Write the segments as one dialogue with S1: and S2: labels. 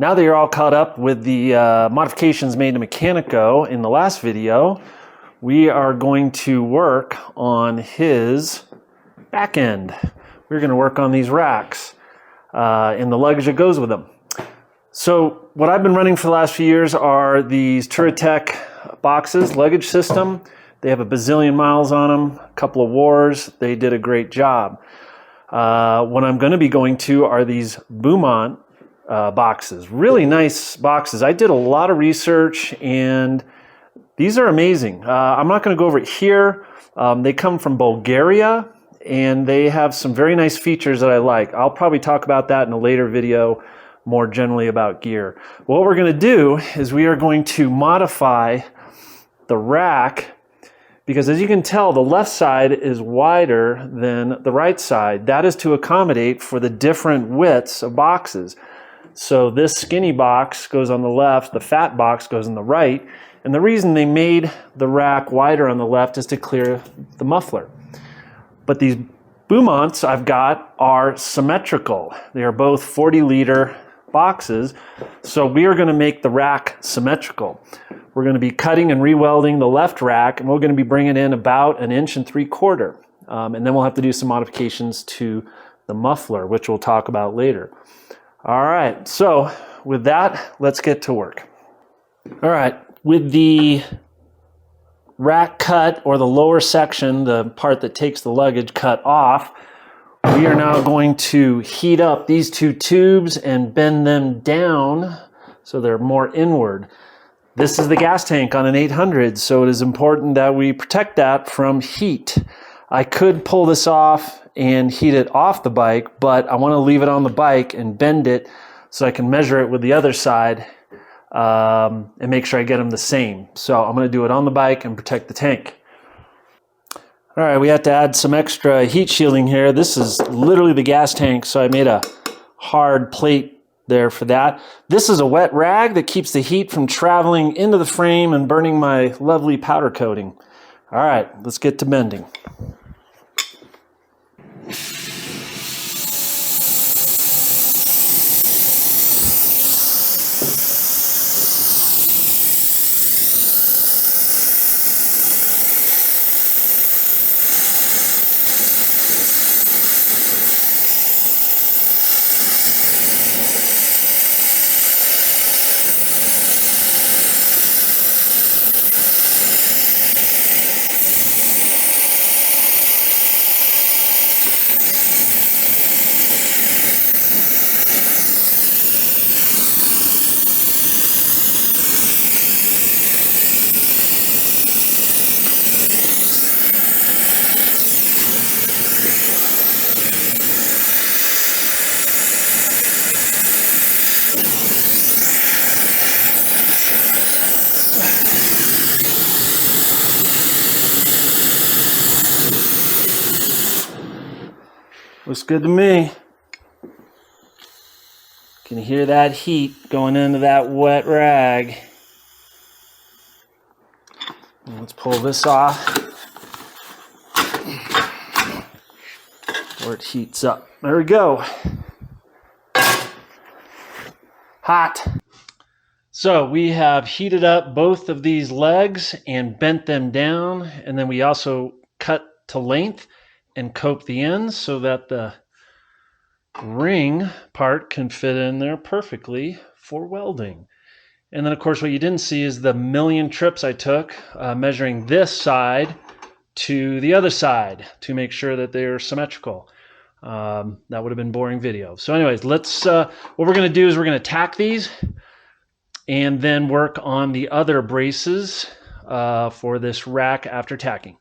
S1: Now that you're all caught up with the modifications made to MechanicO in the last video, we are going to work on his back end. We're going to work on these racks and the luggage that goes with them. So what I've been running for the last few years are these Touratech boxes, luggage system. They have a bazillion miles on them, a couple of wars. They did a great job. What I'm going to be going to are these Beaumont boxes, really nice boxes. I did a lot of research and these are amazing. I'm not going to go over it here. They come from Bulgaria and they have some very nice features that I like. I'll probably talk about that in a later video, more generally about gear. What we're going to do is we are going to modify the rack, because as you can tell, the left side is wider than the right side. That is to accommodate for the different widths of boxes. So this skinny box goes on the left, the fat box goes on the right, and the reason they made the rack wider on the left is to clear the muffler. But these Beaumonts I've got are symmetrical. They are both 40-liter boxes, so we are going to make the rack symmetrical. We're going to be cutting and re-welding the left rack, and we're going to be bringing in about 1.75 inches, and then we'll have to do some modifications to the muffler, which we'll talk about later. All right, so with that, let's get to work. All right, with the rack cut, or the lower section, the part that takes the luggage, cut off, we are now going to heat up these two tubes and bend them down so they're more inward. This is the gas tank on an 800, so it is important that we protect that from heat. I could pull this off and heat it off the bike, but I want to leave it on the bike and bend it so I can measure it with the other side and make sure I get them the same. So I'm going to do it on the bike and protect the tank. All right, we have to add some extra heat shielding here. This is literally the gas tank, so I made a hard plate there for that. This is a wet rag that keeps the heat from traveling into the frame and burning my lovely powder coating. All right, let's get to bending. Looks good to me. Can you hear that heat going into that wet rag? Let's pull this off where it heats up. There we go. Hot. So we have heated up both of these legs and bent them down, and then we also cut to length and cope the ends so that the ring part can fit in there perfectly for welding. And then of course what you didn't see is the million trips I took measuring this side to the other side to make sure that they're symmetrical. That would have been boring video. So anyways, let's what we're going to do is we're going to tack these and then work on the other braces for this rack after tacking.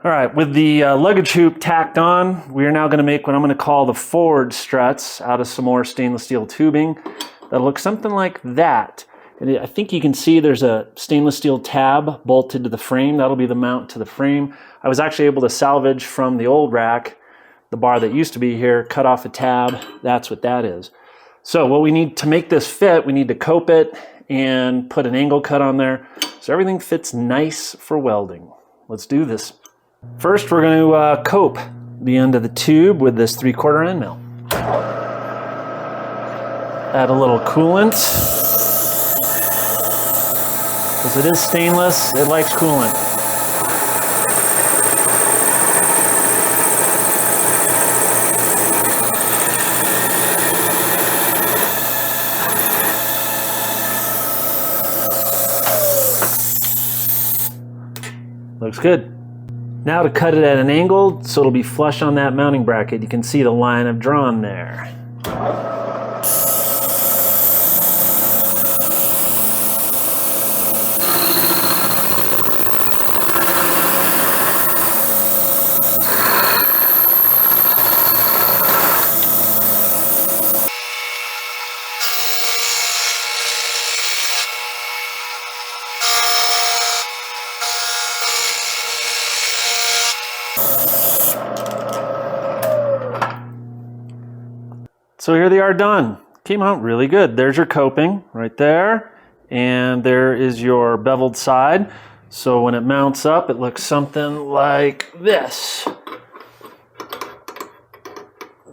S1: All right, with the luggage hoop tacked on, we are now going to make what I'm going to call the forward struts out of some more stainless steel tubing. That'll look something like that. And I think you can see there's a stainless steel tab bolted to the frame. That'll be the mount to the frame. I was actually able to salvage from the old rack the bar that used to be here, cut off a tab. That's what that is. So what we need to make this fit, we need to cope it and put an angle cut on there so everything fits nice for welding. Let's do this. First, we're going to cope the end of the tube with this 3/4 end mill. Add a little coolant. Because it is stainless, it likes coolant. Looks good. Now to cut it at an angle so it'll be flush on that mounting bracket. You can see the line I've drawn there. So here they are done. Came out really good. There's your coping right there. And there is your beveled side. So when it mounts up, it looks something like this.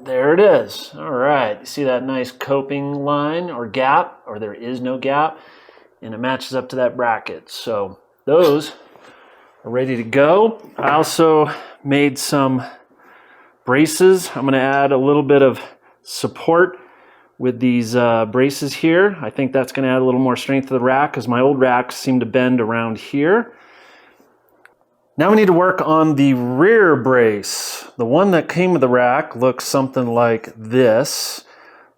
S1: There it is. All right. You see that nice coping line or gap, or there is no gap, and it matches up to that bracket. So those are ready to go. I also made some braces. I'm going to add a little bit of support with these braces here. I think that's going to add a little more strength to the rack because my old racks seem to bend around here. Now we need to work on the rear brace. The one that came with the rack looks something like this.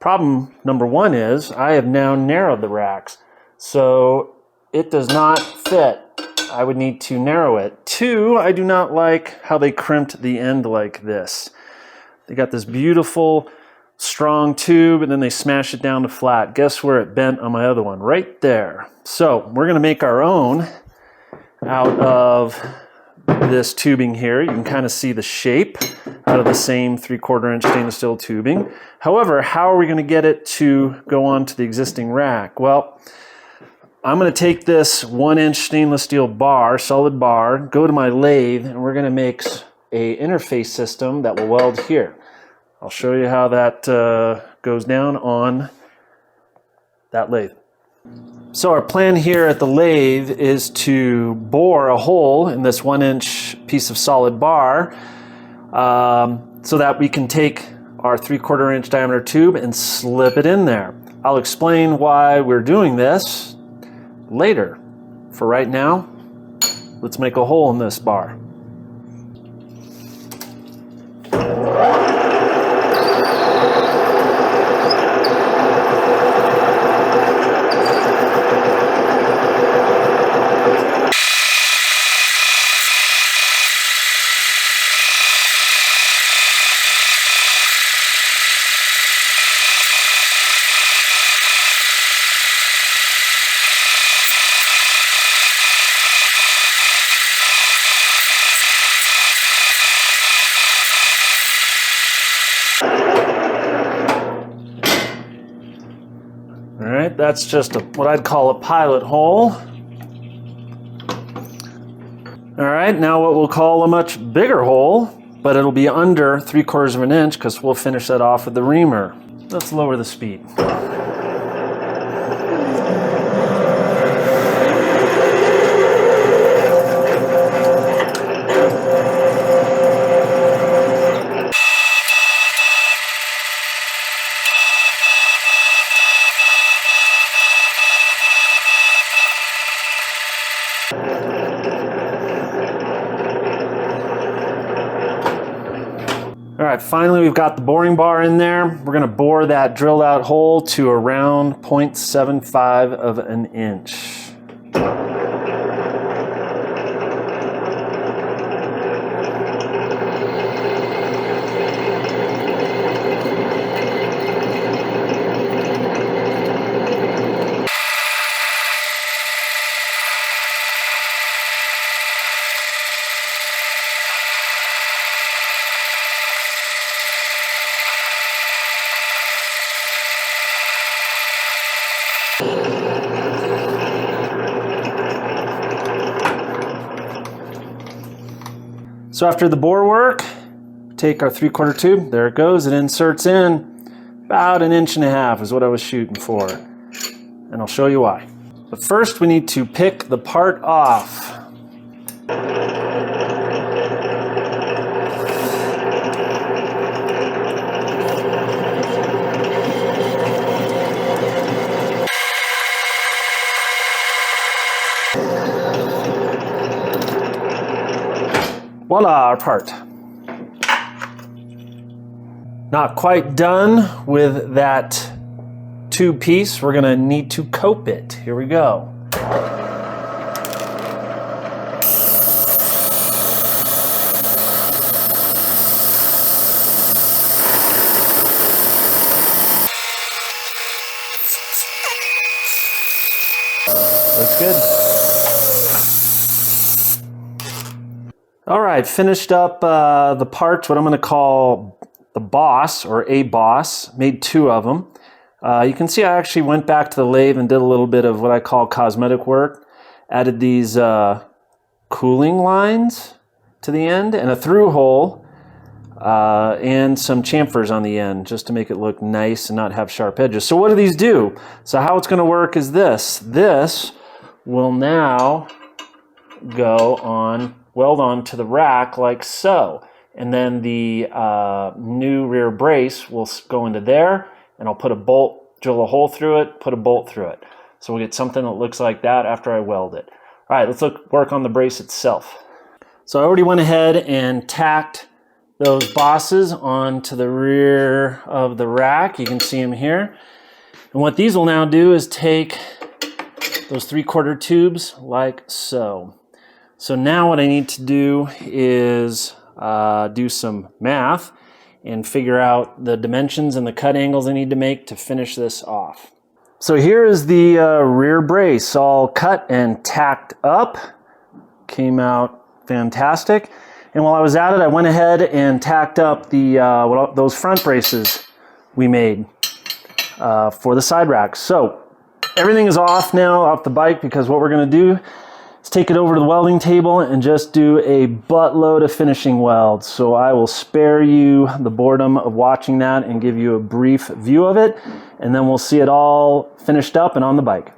S1: Problem number one is I have now narrowed the racks, so it does not fit. I would need to narrow it. Two, I do not like how they crimped the end like this. They got this beautiful strong tube and then they smash it down to flat. Guess where it bent on my other one? Right there. So we're going to make our own out of this tubing here. You can kind of see the shape out of the same 3/4 inch stainless steel tubing. However, how are we going to get it to go onto the existing rack? Well, I'm going to take this 1-inch stainless steel bar, solid bar, go to my lathe, and we're going to make a interface system that will weld here. I'll show you how that goes down on that lathe. So our plan here at the lathe is to bore a hole in this 1-inch piece of solid bar so that we can take our 3/4 inch diameter tube and slip it in there. I'll explain why we're doing this later. For right now, let's make a hole in this bar. All right, that's just what I'd call a pilot hole. All right, now what we'll call a much bigger hole, but it'll be under 3/4 inch because we'll finish that off with the reamer. Let's lower the speed. All right, finally we've got the boring bar in there. We're gonna bore that drilled out hole to around 0.75 of an inch. So after the bore work, take our 3/4 tube, there it goes, it inserts in about 1.5 inches is what I was shooting for. And I'll show you why. But first we need to pick the part off. Voila, our part. Not quite done with that tube piece. We're gonna need to cope it. Here we go. Looks good. All right, finished up the parts, what I'm gonna call the boss, or a boss. Made 2 of them. You can see I actually went back to the lathe and did a little bit of what I call cosmetic work. Added these cooling lines to the end and a through hole and some chamfers on the end just to make it look nice and not have sharp edges. So what do these do? So how it's gonna work is this. This will now go on, weld onto the rack like so. And then the new rear brace will go into there, and I'll put a bolt, drill a hole through it, put a bolt through it. So we'll get something that looks like that after I weld it. All right, let's work on the brace itself. So I already went ahead and tacked those bosses onto the rear of the rack. You can see them here. And what these will now do is take those 3/4 tubes like so. So now what I need to do is do some math and figure out the dimensions and the cut angles I need to make to finish this off. So here is the rear brace all cut and tacked up. Came out fantastic. And while I was at it, I went ahead and tacked up the those front braces we made for the side racks. So everything is off now off the bike, because what we're going to do is take it over to the welding table and just do a buttload of finishing welds. So I will spare you the boredom of watching that and give you a brief view of it, and then we'll see it all finished up and on the bike.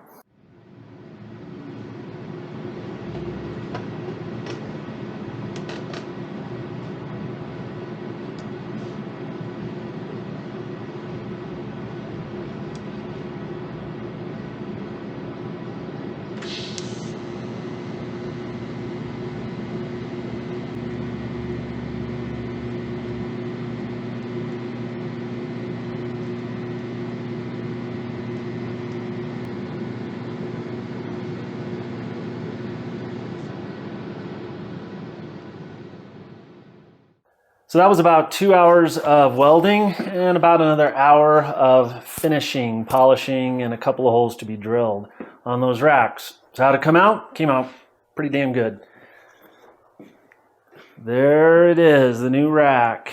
S1: So that was about 2 hours of welding and about another hour of finishing, polishing, and a couple of holes to be drilled on those racks. So how'd it come out? Came out pretty damn good. There it is, the new rack.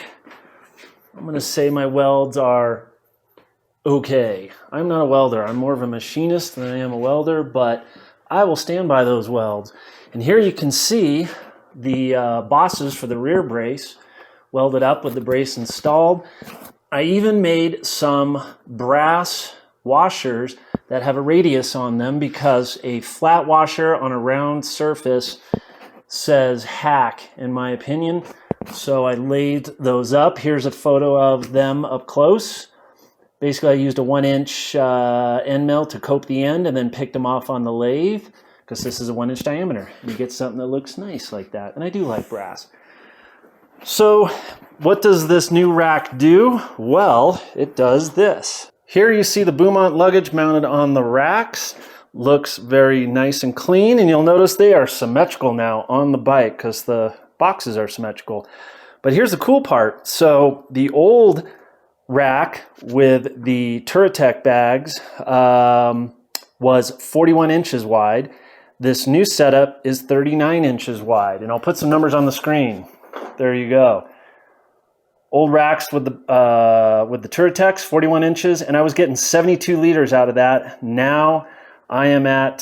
S1: I'm gonna say my welds are okay. I'm not a welder. I'm more of a machinist than I am a welder, but I will stand by those welds. And here you can see the bosses for the rear brace welded up with the brace installed. I even made some brass washers that have a radius on them, because a flat washer on a round surface says hack, in my opinion. So I lathed those up. Here's a photo of them up close. Basically, I used a 1-inch end mill to cope the end and then picked them off on the lathe, because this is a 1-inch diameter. And you get something that looks nice like that. And I do like brass. So what does this new rack do? Well, it does this. Here you see the Beaumont luggage mounted on the racks. Looks very nice and clean, and you'll notice they are symmetrical now on the bike because the boxes are symmetrical. But here's the cool part. So the old rack with the Touratech bags was 41 inches wide. This new setup is 39 inches wide, and I'll put some numbers on the screen. There you go. old racks with the Turitex, 41 inches, and I was getting 72 liters out of that. Now I am at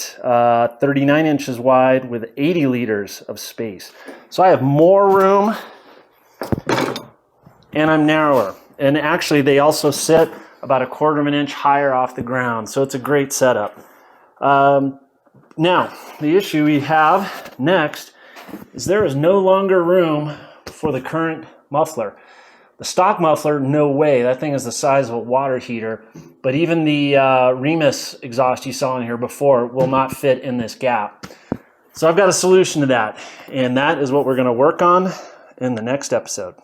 S1: 39 inches wide with 80 liters of space. So I have more room and I'm narrower. And actually they also sit about 1/4 of an inch higher off the ground. So it's a great setup. Now, the issue we have next is there is no longer room for the current muffler. The stock muffler, no way. That thing is the size of a water heater. But even the Remus exhaust you saw in here before will not fit in this gap. So I've got a solution to that. And that is what we're going to work on in the next episode.